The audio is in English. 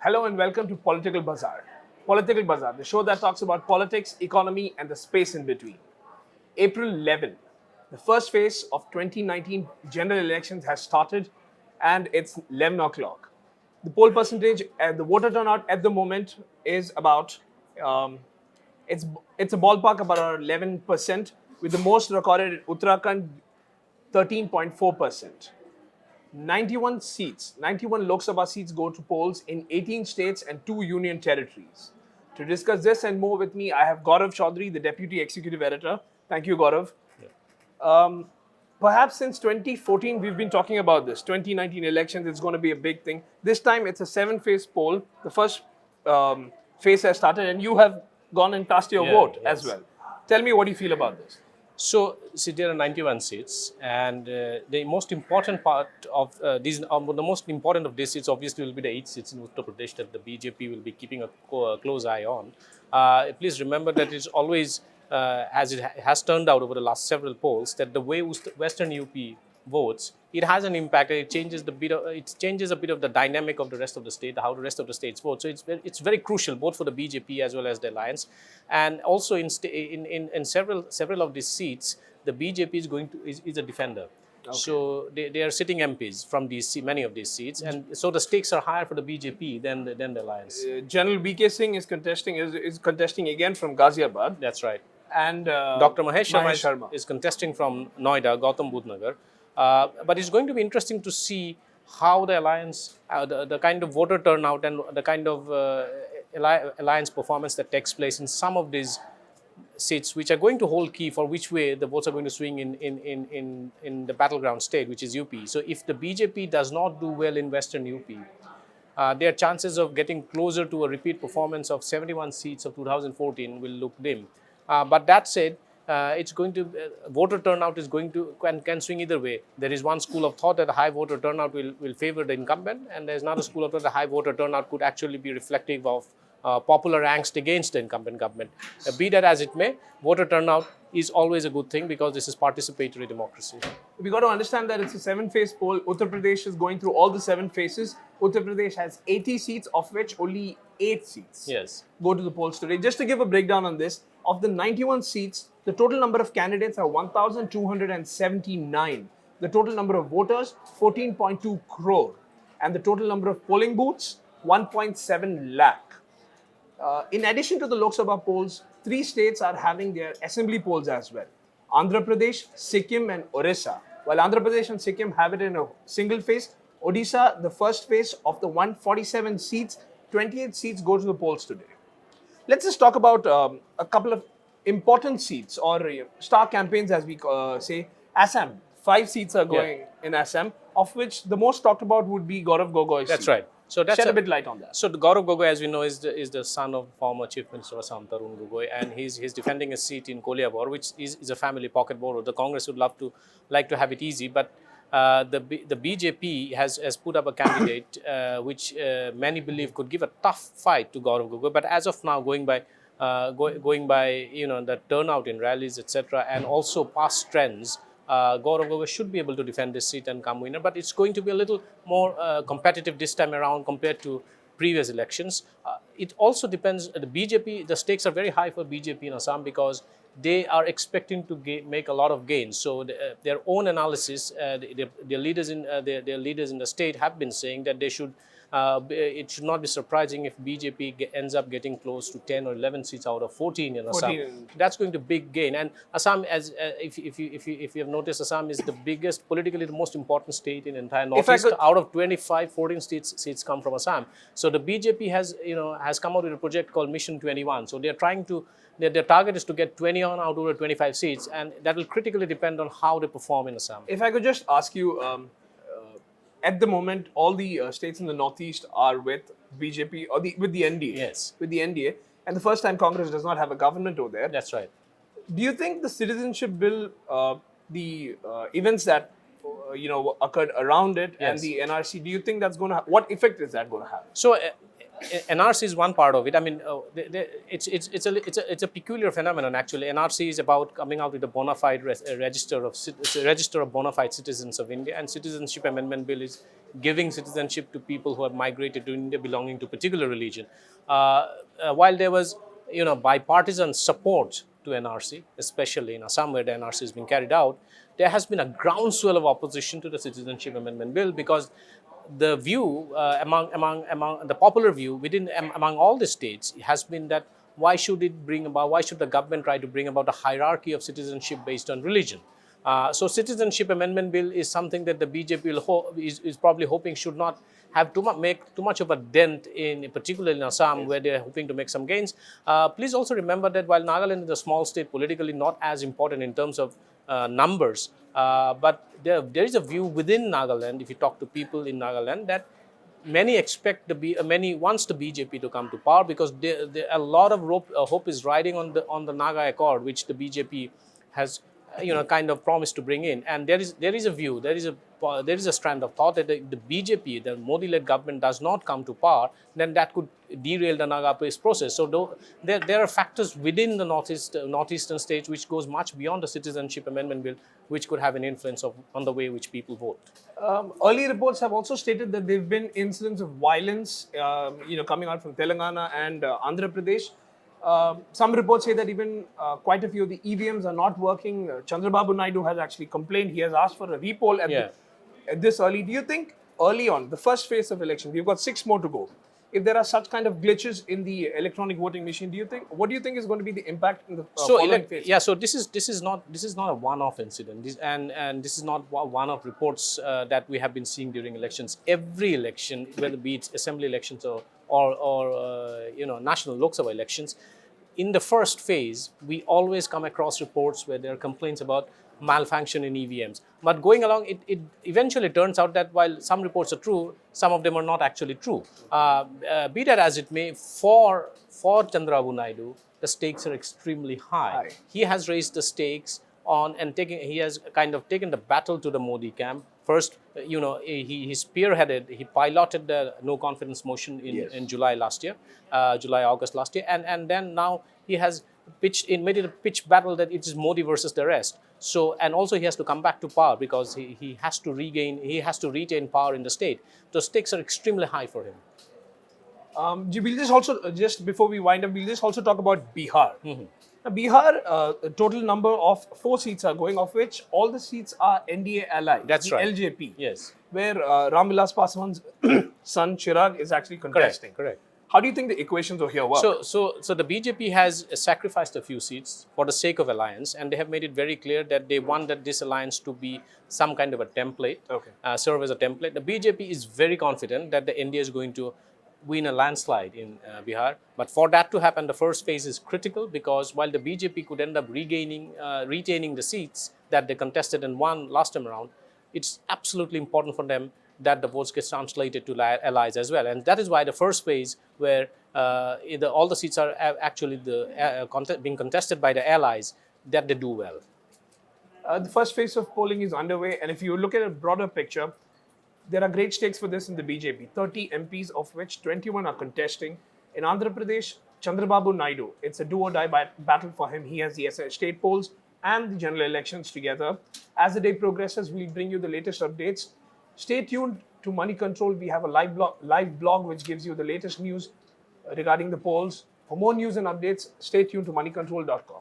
Hello and welcome to Political Bazaar. Political Bazaar, the show that talks about politics, economy, and the space in between. April 11, the first phase of 2019 general elections has started, and it's 11 o'clock. The poll percentage and the voter turnout at the moment is about um, it's a ballpark about 11%, with the most recorded in Uttarakhand 13.4%. 91 seats, 91 Lok Sabha seats go to polls in 18 states and 2 union territories. To discuss this and more with me, I have Gaurav Choudhury, the Deputy Executive Editor. Thank you, Gaurav. Perhaps since 2014, we've been talking about this. 2019 elections, it's going to be a big thing. This time, it's a 7-phase poll. The first phase has started, and you have gone and cast your vote as well. Tell me what you feel about this. So, see, there are 91 seats, and the most important part of the most important of these seats obviously will be the 8 seats in Uttar Pradesh that the BJP will be keeping a close eye on. Please remember that it's always, as it has turned out over the last several polls, that the way Western UP votes, it has an impact. It changes a bit of the dynamic of the rest of the state, how the rest of the states vote. So it's very crucial both for the BJP as well as the alliance, and also in several of these seats, the BJP is a defender. Okay. So they are sitting MPs from many of these seats, and so the stakes are higher for the BJP than the alliance. General BK Singh is contesting again from Ghaziabad. That's right. And Dr. Mahesh Sharma is contesting from Noida, Gautam Budh Nagar. But it's going to be interesting to see how the alliance, the kind of voter turnout and the kind of alliance performance that takes place in some of these seats, which are going to hold key for which way the votes are going to swing in the battleground state, which is UP. So if the BJP does not do well in Western UP, their chances of getting closer to a repeat performance of 71 seats of 2014 will look dim. But that said, it's going to voter turnout is going to can swing either way. There is one school of thought that a high voter turnout will favor the incumbent, and there's another school of thought that a high voter turnout could actually be reflective of popular angst against the incumbent government. Be that as it may, voter turnout is always a good thing because this is participatory democracy. We got to understand that it's a 7-phase poll. Uttar Pradesh is going through all the 7 phases. Uttar Pradesh has 80 seats, of which only 8 seats go to the polls today. Just to give a breakdown on this, of the 91 seats, the total number of candidates are 1,279. The total number of voters, 14.2 crore. And the total number of polling booths, 1.7 lakh. In addition to the Lok Sabha polls, 3 states are having their assembly polls as well. Andhra Pradesh, Sikkim and Odisha. While Andhra Pradesh and Sikkim have it in a single phase, Odisha, the first phase of the 147 seats, 28 seats go to the polls today. Let's just talk about a couple of important seats or star campaigns, as we say. Assam, 5 seats are going in Assam, of which the most talked about would be Gaurav Gogoi's That's seat. right. So that's Shed a bit light on that. So Gaurav Gogoi, as we know, is the son of former Chief Minister of Assam, Tarun Gogoi, and he's defending a seat in Koliabor, which is a family pocket borough. The Congress would like to have it easy, but the BJP has put up a candidate which many believe could give a tough fight to Gaurav Gogoi. But as of now, going by the turnout in rallies, etc., and also past trends, Gaurav Gogoi should be able to defend this seat and come winner. But it's going to be a little more competitive this time around compared to previous elections. It also depends. The BJP, the stakes are very high for BJP in Assam because they are expecting to make a lot of gains. So their own analysis, their leaders in the state have been saying that they should. It should not be surprising if BJP ends up getting close to 10 or 11 seats out of 14 in Assam. That's going to big gain. And Assam, as if you have noticed, Assam is the biggest, politically the most important state in the entire Northeast. Out of 25, 14 seats come from Assam. So the BJP has come out with a project called Mission 21. So they're trying to. Their target is to get 20 on out of 25 seats, and that will critically depend on how they perform in Assam. If I could just ask you, at the moment, all the states in the Northeast are with BJP or with the NDA. Yes. With the NDA. And the first time Congress does not have a government over there. That's right. Do you think the citizenship bill, the events that occurred around it and the NRC, do you think that's going to what effect is that going to have? So NRC is one part of it. I mean, it's a peculiar phenomenon actually. NRC is about coming out with a bona fide register of bona fide citizens of India, and Citizenship Amendment Bill is giving citizenship to people who have migrated to India belonging to a particular religion. While there was, bipartisan support to NRC, especially in Assam where the NRC is being carried out, there has been a groundswell of opposition to the Citizenship Amendment Bill because the view among the popular view among all the states has been that why should the government try to bring about a hierarchy of citizenship based on religion? So Citizenship Amendment Bill is something that the BJP is probably hoping should not have make too much of a dent particularly in Assam, where they are hoping to make some gains. Please also remember that while Nagaland is a small state, politically not as important in terms of numbers, but there is a view within Nagaland, if you talk to people in Nagaland, that many expect many wants the BJP to come to power because a lot of hope is riding on the Naga Accord, which the BJP has kind of promised to bring in. And there is a view, there is a strand of thought that the BJP, the Modi-led government, does not come to power, then that could derail the Naga peace process. So there are factors within the northeastern states which goes much beyond the Citizenship Amendment Bill, which could have an influence on the way which people vote. Early reports have also stated that there have been incidents of violence, coming out from Telangana and Andhra Pradesh. Some reports say that even quite a few of the EVMs are not working. Chandrababu Naidu has actually complained. He has asked for a repoll at this early. Do you think early on, the first phase of election, we've got 6 more to go, if there are such kind of glitches in the electronic voting machine, what do you think is going to be the impact in the following phase? Yeah, so this is not a one-off incident, and this is not one-off reports that we have been seeing during elections. Every election, whether be it assembly elections or national Lok Sabha elections, in the first phase, we always come across reports where there are complaints about malfunction in EVMs. But going along, it eventually turns out that while some reports are true, some of them are not actually true. Be that as it may, for Chandrababu Naidu, the stakes are extremely high. He has raised the stakes he has kind of taken the battle to the Modi camp. First, he spearheaded, he piloted the no confidence motion in July last year, August last year, and then now he has made it a pitched battle that it is Modi versus the rest. So, and also he has to come back to power because he has to retain power in the state. The stakes are extremely high for him. We'll just also, just before we wind up, we'll just also talk about Bihar. Now, Bihar, a total number of 4 seats are going, of which all the seats are NDA allied. That's right. LJP. Yes. Where Ramvilas Paswan's son Chirag is actually contesting. Correct. How do you think the equations over here work? So the BJP has sacrificed a few seats for the sake of alliance, and they have made it very clear that they want this alliance to be some kind of a template, serve as a template. The BJP is very confident that the NDA is going to win a landslide in Bihar. But for that to happen, the first phase is critical because while the BJP could end up retaining the seats that they contested and won last time around, it's absolutely important for them that the votes get translated to allies as well. And that is why the first phase, where all the seats are actually being contested by the allies, that they do well. The first phase of polling is underway, and if you look at a broader picture, there are great stakes for this in the BJP. 30 MPs, of which 21 are contesting. In Andhra Pradesh, Chandrababu Naidu, it's a do-or-die battle for him. He has the state polls and the general elections together. As the day progresses, we'll bring you the latest updates. Stay tuned to Moneycontrol. We have a live blog which gives you the latest news regarding the polls. For more news and updates, stay tuned to moneycontrol.com.